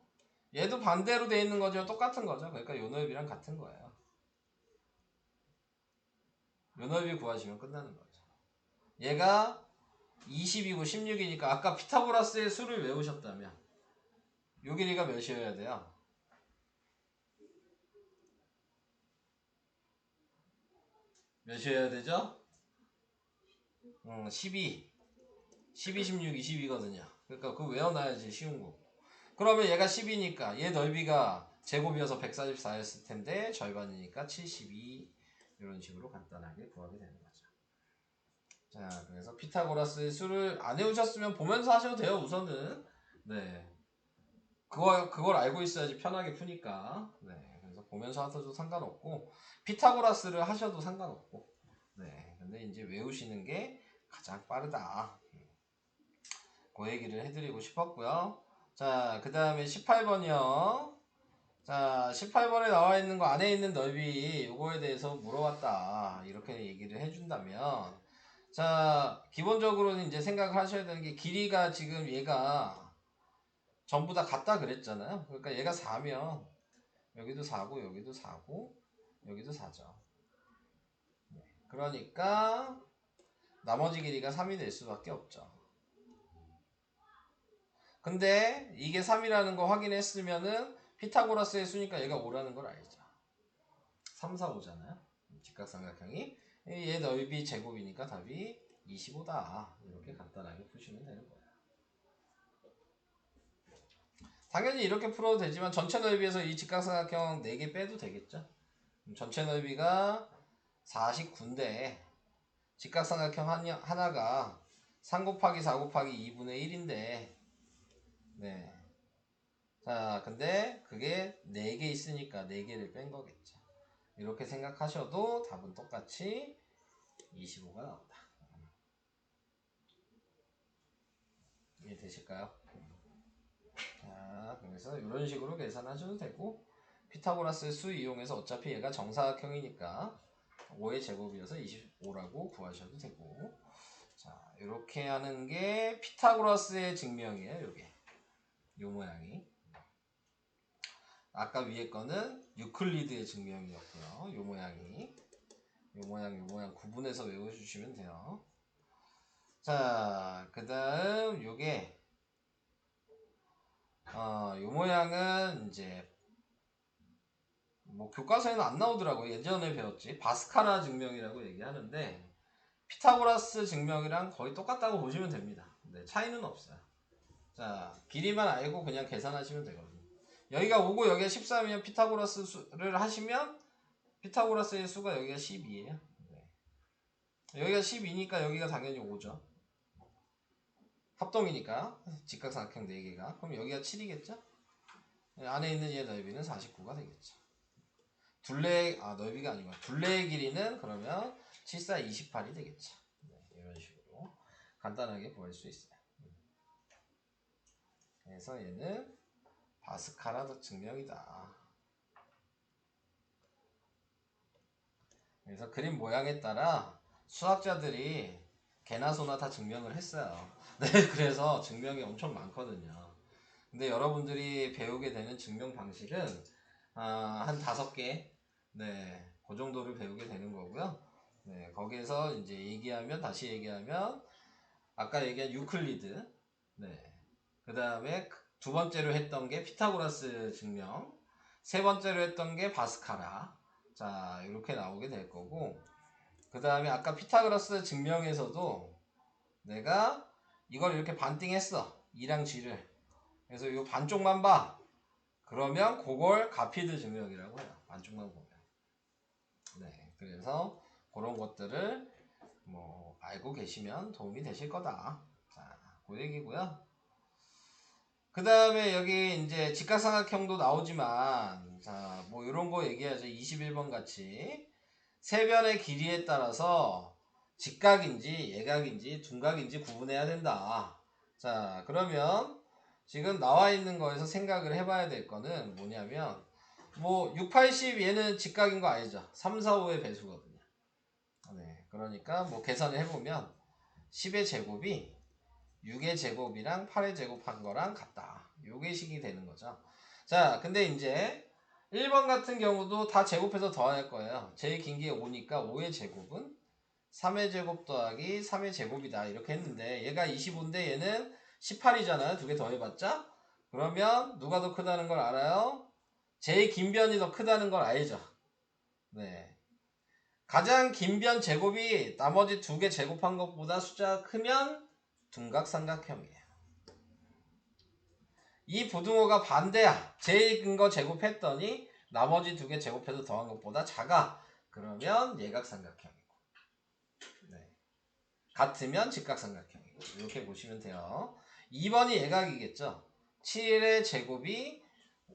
얘도 반대로 돼 있는 거죠. 똑같은 거죠. 그러니까 요 넓이랑 같은 거예요. 요 넓이 구하시면 끝나는 거죠. 얘가 20이고 16이니까 아까 피타고라스의 수를 외우셨다면 요 길이가 몇이어야 돼요? 몇이어야 되죠? 12. 12, 16, 22거든요. 그러니까 그거 외워놔야지 쉬운 거. 그러면 얘가 10이니까 얘 넓이가 제곱이어서 144였을 텐데 절반이니까 72 이런 식으로 간단하게 구하게 되는 거죠. 자, 그래서 피타고라스의 수를 안 외우셨으면 보면서 하셔도 돼요. 우선은 네, 그걸 알고 있어야지 편하게 푸니까. 네, 그래서 보면서 하셔도 상관없고 피타고라스를 하셔도 상관없고. 네, 근데 이제 외우시는 게 가장 빠르다. 그 얘기를 해드리고 싶었고요. 자, 그 다음에 18번이요. 자, 18번에 나와 있는 거 안에 있는 넓이 요거에 대해서 물어봤다. 이렇게 얘기를 해준다면, 자, 기본적으로는 이제 생각을 하셔야 되는 게 길이가 지금 얘가 전부 다 같다 그랬잖아요. 그러니까 얘가 4면 여기도 4고 여기도 4고 여기도 4죠. 그러니까 나머지 길이가 3이 될 수밖에 없죠. 근데 이게 3이라는 거 확인했으면은 피타고라스의 수니까 얘가 5라는 걸 알죠. 3, 4, 5잖아요. 직각삼각형이. 얘 넓이 제곱이니까 답이 25다. 이렇게 간단하게 푸시면 되는 거예요. 당연히 이렇게 풀어도 되지만 전체 넓이에서 이 직각삼각형 4개 빼도 되겠죠. 전체 넓이가 49인데 직각삼각형 하나가 3 곱하기 4 곱하기 2분의 1인데 네. 자, 근데 그게 4개 있으니까 4개를 뺀 거겠죠. 이렇게 생각하셔도 답은 똑같이 25가 나온다. 이해되실까요? 자, 그래서 이런 식으로 계산하셔도 되고 피타고라스의 수 이용해서 어차피 얘가 정사각형이니까 5의 제곱이어서 25라고 구하셔도 되고 자, 이렇게 하는 게 피타고라스의 증명이에요. 요게 요 모양이 아까 위에 거는 유클리드의 증명이었고요. 요 모양 구분해서 외워주시면 돼요. 자, 그 다음 요게 요 모양은 이제 뭐 교과서에는 안 나오더라고요. 예전에 배웠지. 바스카라 증명이라고 얘기하는데 피타고라스 증명이랑 거의 똑같다고 보시면 됩니다. 네, 차이는 없어요. 자, 길이만 알고 그냥 계산하시면 되거든요. 여기가 5고 여기가 13이면 피타고라스 수를 하시면 피타고라스의 수가 여기가 12예요. 네. 여기가 12니까 여기가 당연히 5죠. 합동이니까 직각삼각형 4개가 그럼 여기가 7이겠죠? 안에 있는 얘 넓이는 49가 되겠죠. 넓이가 아니고 둘레의 길이는 그러면 7, 4, 28이 되겠죠. 네, 이런 식으로 간단하게 구할 수 있어요. 그래서 얘는 바스카라 증명이다. 그래서 그림 모양에 따라 수학자들이 개나 소나 다 증명을 했어요. 네, 그래서 증명이 엄청 많거든요. 근데 여러분들이 배우게 되는 증명 방식은 한 5개, 네, 그 정도를 배우게 되는 거고요. 네, 거기에서 이제 다시 얘기하면 아까 얘기한 유클리드, 네, 그 다음에 두 번째로 했던 게 피타고라스 증명, 세 번째로 했던 게 바스카라. 자, 이렇게 나오게 될 거고, 그 다음에 아까 피타고라스 증명에서도 내가 이걸 이렇게 반띵했어. 2랑 G를. 그래서 이 반쪽만 봐. 그러면 그걸 가피드 증명이라고 해요. 반쪽만 보면. 네, 그래서 그런 것들을 뭐 알고 계시면 도움이 되실 거다. 자, 그 얘기고요. 그 다음에 여기 이제 직각삼각형도 나오지만 자, 뭐 이런 거 얘기하죠. 21번 같이 세 변의 길이에 따라서 직각인지 예각인지 둔각인지 구분해야 된다. 자, 그러면 지금 나와 있는 거에서 생각을 해봐야 될 거는 뭐냐면 뭐 6, 80 얘는 직각인 거 알죠? 3, 4, 5의 배수거든요. 네, 그러니까 뭐 계산을 해보면 10의 제곱이 6의 제곱이랑 8의 제곱한 거랑 같다. 요게 식이 되는 거죠. 자, 근데 이제 1번 같은 경우도 다 제곱해서 더할 거예요. 제일 긴 게 5니까 5의 제곱은 3의 제곱 더하기 3의 제곱이다. 이렇게 했는데 얘가 25인데 얘는 18이잖아요. 두 개 더해봤자. 그러면 누가 더 크다는 걸 알아요? 제일 긴 변이 더 크다는 걸 알죠. 네. 가장 긴 변 제곱이 나머지 두 개 제곱한 것보다 숫자가 크면 둔각삼각형이에요. 이 부등호가 반대야. 제일 큰 거 제곱했더니 나머지 두 개 제곱해서 더한 것보다 작아. 그러면 예각삼각형이고. 네. 같으면 직각삼각형이고. 이렇게 보시면 돼요. 2번이 예각이겠죠. 7의 제곱이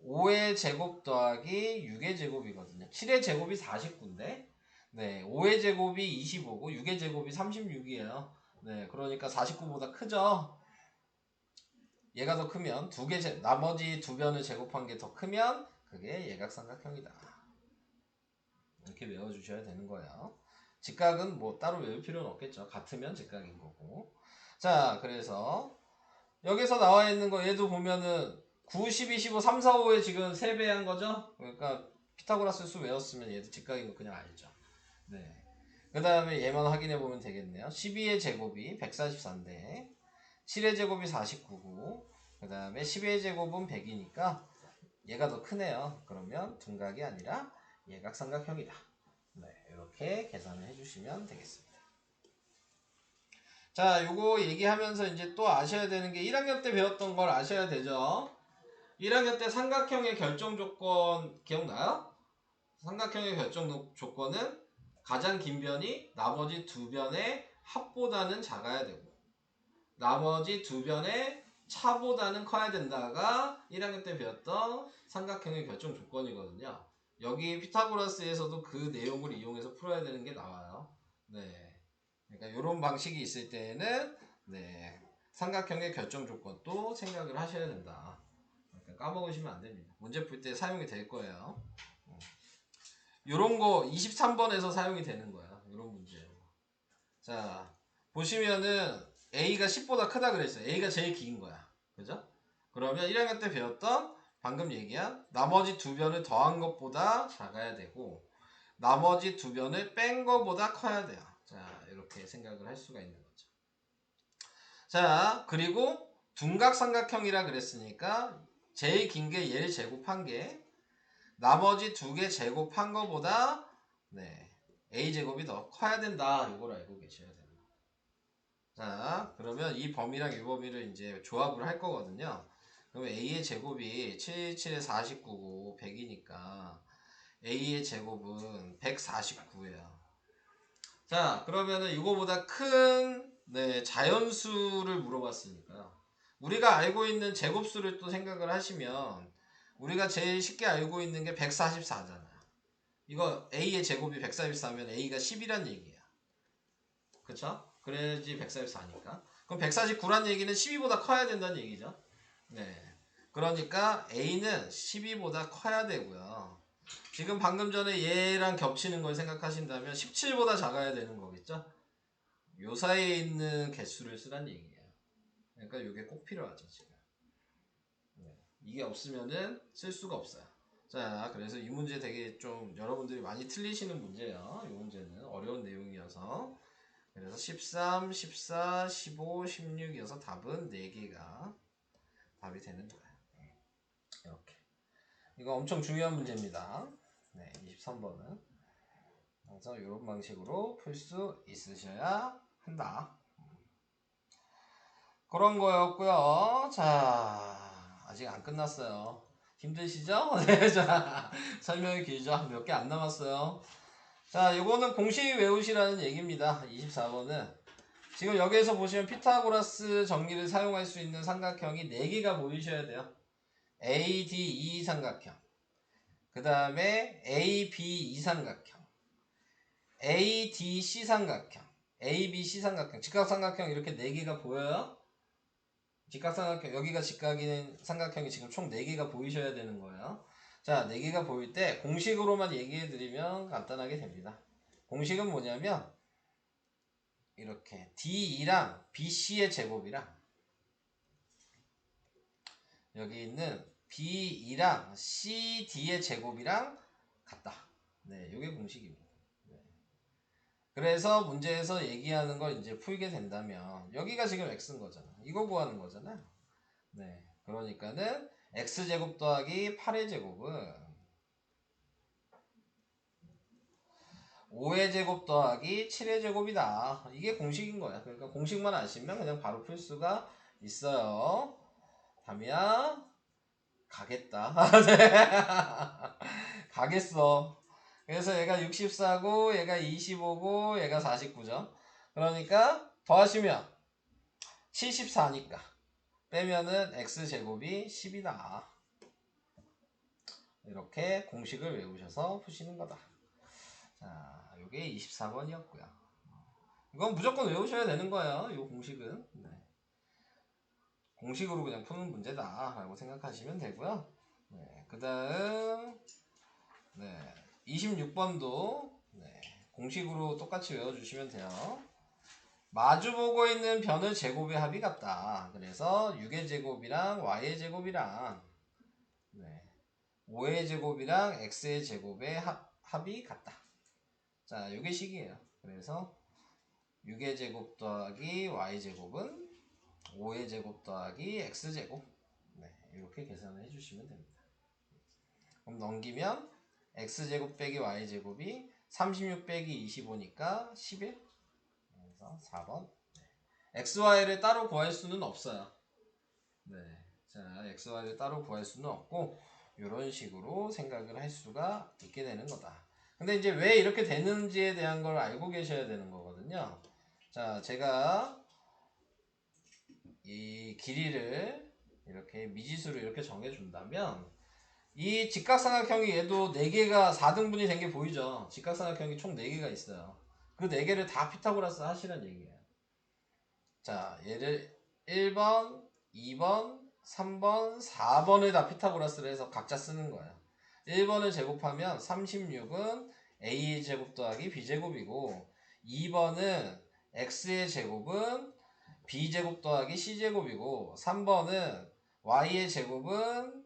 5의 제곱 더하기 6의 제곱이거든요. 7의 제곱이 49인데 네, 5의 제곱이 25고 6의 제곱이 36이에요. 네, 그러니까 49보다 크죠. 얘가 더 크면 나머지 두 변을 제곱한 게 더 크면 그게 예각삼각형이다. 이렇게 외워주셔야 되는 거예요. 직각은 뭐 따로 외울 필요는 없겠죠. 같으면 직각인 거고. 자, 그래서 여기서 나와 있는 거 얘도 보면은 9, 12, 15, 3, 4, 5에 지금 3배 한 거죠. 그러니까 피타고라스 수 외웠으면 얘도 직각인 거 그냥 알죠. 네. 그 다음에 얘만 확인해 보면 되겠네요. 12의 제곱이 144인데 7의 제곱이 49고 그 다음에 10의 제곱은 100이니까 얘가 더 크네요. 그러면 둔각이 아니라 예각삼각형이다. 네, 이렇게 계산을 해주시면 되겠습니다. 자, 요거 얘기하면서 이제 또 아셔야 되는 게 1학년 때 배웠던 걸 아셔야 되죠. 1학년 때 삼각형의 결정 조건 기억나요? 삼각형의 결정 조건은 가장 긴 변이 나머지 두 변의 합보다는 작아야 되고 나머지 두 변의 차보다는 커야 된다가 1학년 때 배웠던 삼각형의 결정 조건이거든요. 여기 피타고라스에서도 그 내용을 이용해서 풀어야 되는 게 나와요. 네. 그러니까 이런 방식이 있을 때는 네. 삼각형의 결정 조건도 생각을 하셔야 된다. 그러니까 까먹으시면 안 됩니다. 문제 풀 때 사용이 될 거예요. 요런 거 23번에서 사용이 되는 거야. 요런 문제. 자, 보시면은 A가 10보다 크다 그랬어요. A가 제일 긴 거야. 그죠? 그러면 1학년 때 배웠던 방금 얘기한 나머지 두 변을 더한 것보다 작아야 되고 나머지 두 변을 뺀 것보다 커야 돼요. 자, 이렇게 생각을 할 수가 있는 거죠. 자, 그리고 둔각삼각형이라 그랬으니까 제일 긴 게 얘를 제곱한 게 나머지 두 개 제곱한 것보다 네, A제곱이 더 커야 된다. 이걸 알고 계셔야 됩니다. 자, 그러면 이 범위랑 이 범위를 이제 조합을 할 거거든요. 그러면 A의 제곱이 7, 7에 49고 100이니까 A의 제곱은 149예요. 자, 그러면은 이거보다 큰 네, 자연수를 물어봤으니까요. 우리가 알고 있는 제곱수를 또 생각을 하시면 우리가 제일 쉽게 알고 있는 게 144잖아요. 이거 A의 제곱이 144면 A가 10이란 얘기야. 그쵸? 그래야지 144니까. 그럼 149란 얘기는 12보다 커야 된다는 얘기죠. 네. 그러니까 A는 12보다 커야 되고요. 지금 방금 전에 얘랑 겹치는 걸 생각하신다면 17보다 작아야 되는 거겠죠? 요 사이에 있는 개수를 쓰란 얘기예요. 그러니까 이게 꼭 필요하죠, 지금. 네. 이게 없으면은 쓸 수가 없어요. 자, 그래서 이 문제 되게 좀 여러분들이 많이 틀리시는 문제예요. 이 문제는 어려운 내용이어서. 그래서 13, 14, 15, 16이어서 답은 4개가 답이 되는 거예요. 이렇게. 이거 엄청 중요한 문제입니다. 네, 23번은. 그래서 이런 방식으로 풀 수 있으셔야 한다. 그런 거였고요. 자, 아직 안 끝났어요. 힘드시죠? 네, 자, 설명이 길죠? 몇 개 안 남았어요. 자, 이거는 공식 외우시라는 얘기입니다. 24번은. 지금 여기에서 보시면 피타고라스 정리를 사용할 수 있는 삼각형이 4개가 보이셔야 돼요. ADE 삼각형. 그 다음에 ABE 삼각형. ADC 삼각형. ABC 삼각형. 직각삼각형 이렇게 4개가 보여요. 직각삼각형, 여기가 직각인 삼각형이 지금 총 4개가 보이셔야 되는 거예요. 자, 4개가 보일 때 공식으로만 얘기해드리면 간단하게 됩니다. 공식은 뭐냐면 이렇게 DE랑 BC의 제곱이랑 여기 있는 BE랑 CD의 제곱이랑 같다. 네, 이게 공식입니다. 네. 그래서 문제에서 얘기하는 걸 이제 풀게 된다면 여기가 지금 X인 거잖아. 이거 구하는 거잖아요. 네, 그러니까는 X제곱 더하기 8의 제곱은 5의 제곱 더하기 7의 제곱이다. 이게 공식인 거야. 그러니까 공식만 아시면 그냥 바로 풀 수가 있어요. 담이야 가겠다. 가겠어. 그래서 얘가 64고 얘가 25고 얘가 49죠. 그러니까 더하시면 74니까 빼면은 x제곱이 10이다. 이렇게 공식을 외우셔서 푸시는 거다. 자, 요게 24번이었고요. 이건 무조건 외우셔야 되는 거예요. 이 공식은. 네. 공식으로 그냥 푸는 문제다 라고 생각하시면 되고요. 네. 그 다음 네. 26번도 네. 공식으로 똑같이 외워주시면 돼요. 마주보고 있는 변의 제곱의 합이 같다. 그래서 6의 제곱이랑 y의 제곱이랑 네. 5의 제곱이랑 x의 제곱의 합이 같다. 자, 이게 식이에요. 그래서 6의 제곱 더하기 y 제곱은 5의 제곱 더하기 x 제곱. 네, 이렇게 계산을 해주시면 됩니다. 그럼 넘기면 x 제곱 빼기 y 제곱이 36 빼기 25니까 11. 그래서 4번. x, y를 따로 구할 수는 없어요. 네, 자, x, y를 따로 구할 수는 없고 이런 식으로 생각을 할 수가 있게 되는 거다. 근데 이제 왜 이렇게 되는지에 대한 걸 알고 계셔야 되는 거거든요. 자, 제가 이 길이를 이렇게 미지수로 이렇게 정해준다면 이 직각삼각형이 얘도 4개가 4등분이 된 게 보이죠? 직각삼각형이 총 4개가 있어요. 그 4개를 다 피타고라스 하시란 얘기예요. 자, 얘를 1번, 2번, 3번, 4번을 다 피타고라스를 해서 각자 쓰는 거예요. 1번을 제곱하면 36은 a의 제곱 더하기 b제곱이고 2번은 x의 제곱은 b제곱 더하기 c제곱이고 3번은 y의 제곱은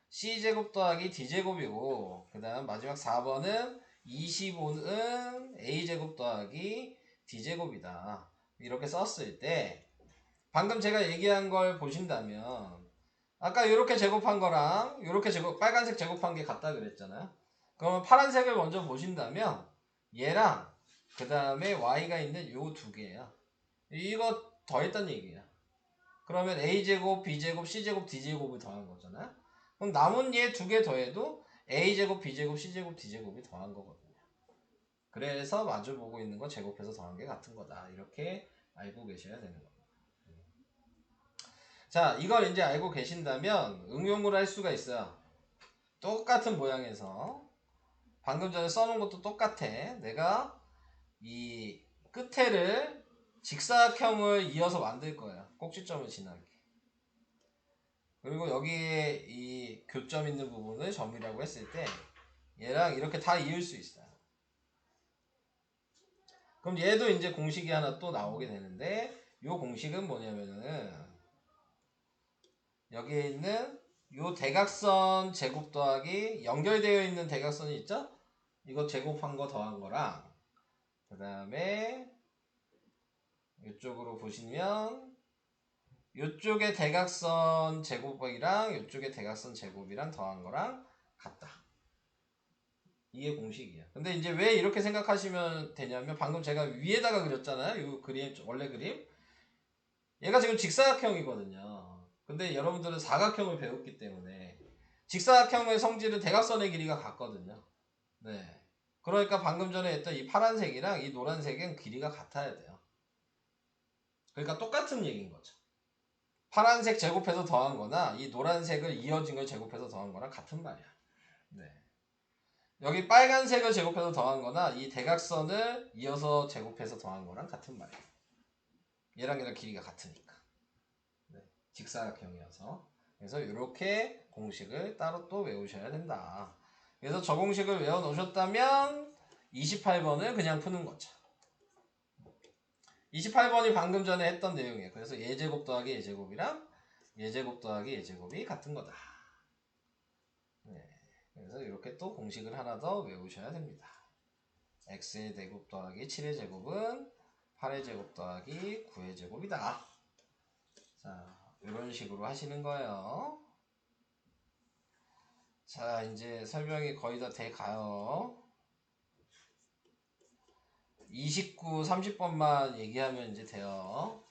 c제곱 더하기 d제곱이고 그 다음 마지막 4번은 25는 a제곱 더하기 d제곱이다. 이렇게 썼을 때 방금 제가 얘기한 걸 보신다면 아까 이렇게 제곱한 거랑 이렇게 빨간색 제곱한 게 같다 그랬잖아요. 그러면 파란색을 먼저 보신다면 얘랑 그 다음에 y가 있는 요 두 개예요. 이거 더했단 얘기예요. 그러면 a제곱, b제곱, c제곱, d제곱을 더한 거잖아요. 그럼 남은 얘 두 개 더해도 a제곱, b제곱, c제곱, d제곱이 더한 거거든요. 그래서 마주보고 있는 거 제곱해서 더한 게 같은 거다. 이렇게 알고 계셔야 되는 겁니다. 자, 이걸 이제 알고 계신다면 응용을 할 수가 있어요. 똑같은 모양에서 방금 전에 써놓은 것도 똑같아. 내가 이 끝에를 직사각형을 이어서 만들 거예요. 꼭지점을 지나게. 그리고 여기에 이 교점 있는 부분을 점이라고 했을 때 얘랑 이렇게 다 이을 수 있어요. 그럼 얘도 이제 공식이 하나 또 나오게 되는데 이 공식은 뭐냐면은 여기에 있는 요 대각선 제곱 더하기 연결되어 있는 대각선이 있죠? 이거 제곱한 거 더한 거랑 그 다음에 이쪽으로 보시면 이쪽의 대각선 제곱이랑 이쪽의 대각선 제곱이랑 더한 거랑 같다. 이게 공식이야. 근데 이제 왜 이렇게 생각하시면 되냐면 방금 제가 위에다가 그렸잖아요. 이 그림 원래 그림. 얘가 지금 직사각형이거든요. 근데 여러분들은 사각형을 배웠기 때문에 직사각형의 성질은 대각선의 길이가 같거든요. 네. 그러니까 방금 전에 했던 이 파란색이랑 이 노란색은 길이가 같아야 돼요. 그러니까 똑같은 얘기인 거죠. 파란색 제곱해서 더한 거나 이 노란색을 이어진 걸 제곱해서 더한 거랑 같은 말이야. 네. 여기 빨간색을 제곱해서 더한 거나 이 대각선을 이어서 제곱해서 더한 거랑 같은 말이야. 얘랑 얘랑 길이가 같으니까. 네. 직사각형이어서. 그래서 이렇게 공식을 따로 또 외우셔야 된다. 그래서 저 공식을 외워 놓으셨다면 28번을 그냥 푸는 거죠. 28번이 방금 전에 했던 내용이에요. 그래서 예제곱 더하기 예제곱이랑 예제곱 더하기 예제곱이 같은 거다. 네. 그래서 이렇게 또 공식을 하나 더 외우셔야 됩니다. x의 제곱 더하기 7의 제곱은 8의 제곱 더하기 9의 제곱이다. 자, 이런 식으로 하시는 거예요. 자, 이제 설명이 거의 다 돼 가요. 29, 30번만 얘기하면 이제 돼요.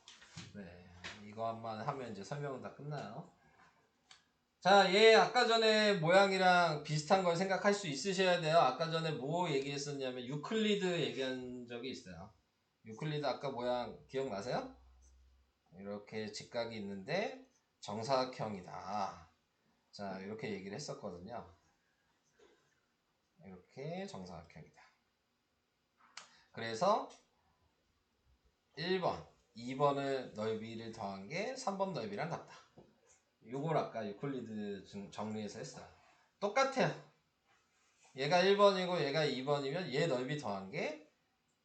네, 이거만 하면 이제 설명은 다 끝나요. 자, 얘 아까 전에 모양이랑 비슷한 걸 생각할 수 있으셔야 돼요. 아까 전에 뭐 얘기했었냐면 유클리드 얘기한 적이 있어요. 유클리드 아까 모양 기억나세요? 이렇게 직각이 있는데 정사각형이다. 자, 이렇게 얘기를 했었거든요. 이렇게 정사각형이다. 그래서 1번, 2번을 넓이를 더한 게 3번 넓이랑 같다. 요걸 아까 유클리드 정리해서 했어요. 똑같아요. 얘가 1번이고 얘가 2번이면 얘 넓이 더한 게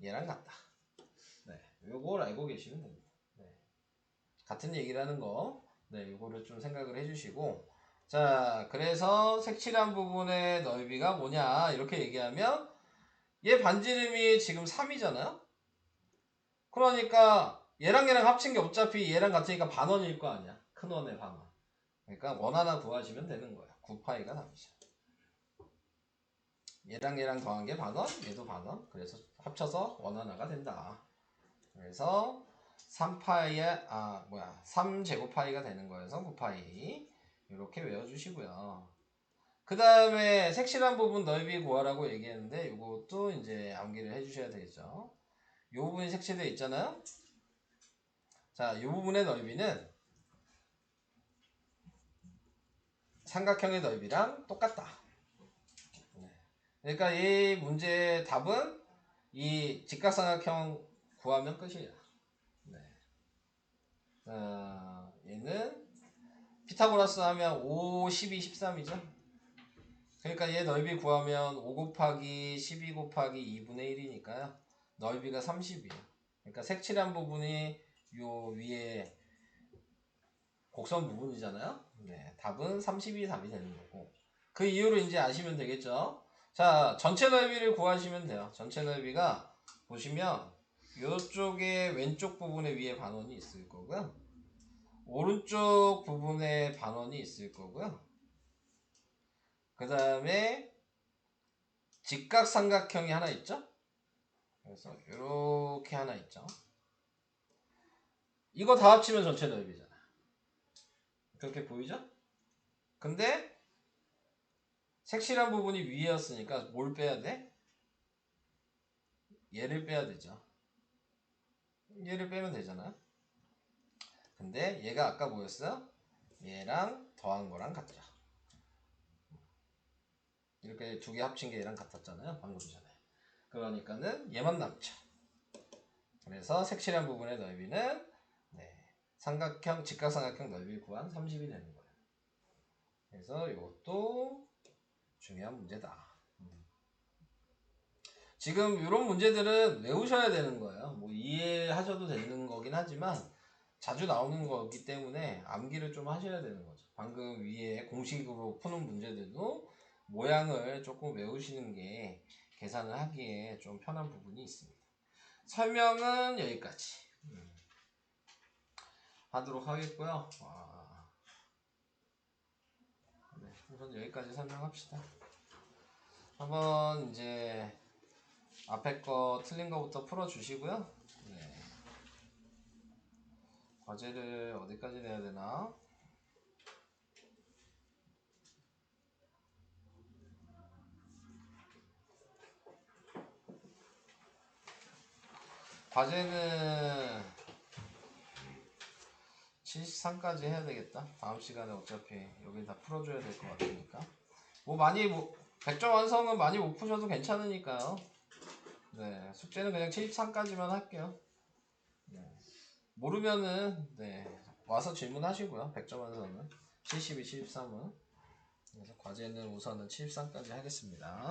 얘랑 같다. 네, 요걸 알고 계시면 됩니다. 네. 같은 얘기를 하는 거, 네, 요거를 좀 생각을 해주시고, 자, 그래서 색칠한 부분의 넓이가 뭐냐 이렇게 얘기하면 얘 반지름이 지금 3이잖아요. 그러니까 얘랑 얘랑 합친 게 어차피 얘랑 같으니까 반원일 거 아니야. 큰 원의 반원. 그러니까 원 하나 구하시면 되는 거야. 9파이가 답이죠. 얘랑 얘랑 더한 게 반원, 얘도 반원. 그래서 합쳐서 원 하나가 된다. 그래서 3파이에 3제곱파이가 되는 거여서 9파이. 이렇게 외워주시고요. 그 다음에 색칠한 부분 넓이 구하라고 얘기했는데 이것도 이제 암기를 해주셔야 되겠죠. 이 부분이 색칠되어 있잖아요. 자, 이 부분의 넓이는 삼각형의 넓이랑 똑같다. 그러니까 이 문제의 답은 이 직각삼각형 구하면 끝이야. 네. 얘는 피타고라스 하면 5, 12, 13이죠. 그러니까 얘 넓이 구하면 5 곱하기 12 곱하기 2분의 1이니까요. 넓이가 30이에요. 그러니까 색칠한 부분이 요 위에 곡선 부분이잖아요. 네, 답은 30이 답이 되는 거고. 그 이유를 이제 아시면 되겠죠. 자, 전체 넓이를 구하시면 돼요. 전체 넓이가 보시면 이쪽에 왼쪽 부분에 위에 반원이 있을 거고요. 오른쪽 부분에 반원이 있을 거고요. 그 다음에 직각삼각형이 하나 있죠. 그래서 이렇게 하나 있죠. 이거 다 합치면 전체 넓이잖아. 그렇게 보이죠? 근데 색칠한 부분이 위에였으니까 뭘 빼야 돼? 얘를 빼야 되죠. 얘를 빼면 되잖아요. 근데 얘가 아까 뭐였어요? 얘랑 더한 거랑 같죠. 이렇게 두 개 합친 게 얘랑 같았잖아요. 방금 전에. 그러니까는 얘만 남죠. 그래서 색칠한 부분의 넓이는 삼각형, 직각삼각형 넓이 구한 30이 되는 거예요. 그래서 이것도 중요한 문제다. 지금 이런 문제들은 외우셔야 되는 거예요. 뭐 이해하셔도 되는 거긴 하지만 자주 나오는 거기 때문에 암기를 좀 하셔야 되는 거죠. 방금 위에 공식으로 푸는 문제들도 모양을 조금 외우시는 게 계산을 하기에 좀 편한 부분이 있습니다. 설명은 여기까지 하도록 하겠고요. 네, 우선 여기까지 설명합시다. 한번 이제 앞에 거 틀린 거부터 풀어주시고요. 네. 과제를 어디까지 내야 되나? 과제는 73까지 해야 되겠다. 다음 시간에 어차피 여기 다 풀어줘야 될 것 같으니까. 뭐 많이 100점 완성은 많이 못 푸셔도 괜찮으니까요. 네, 숙제는 그냥 73까지만 할게요. 네. 모르면은 와서 질문하시고요. 100점 완성은 72, 73은. 그래서 과제는 우선은 73까지 하겠습니다.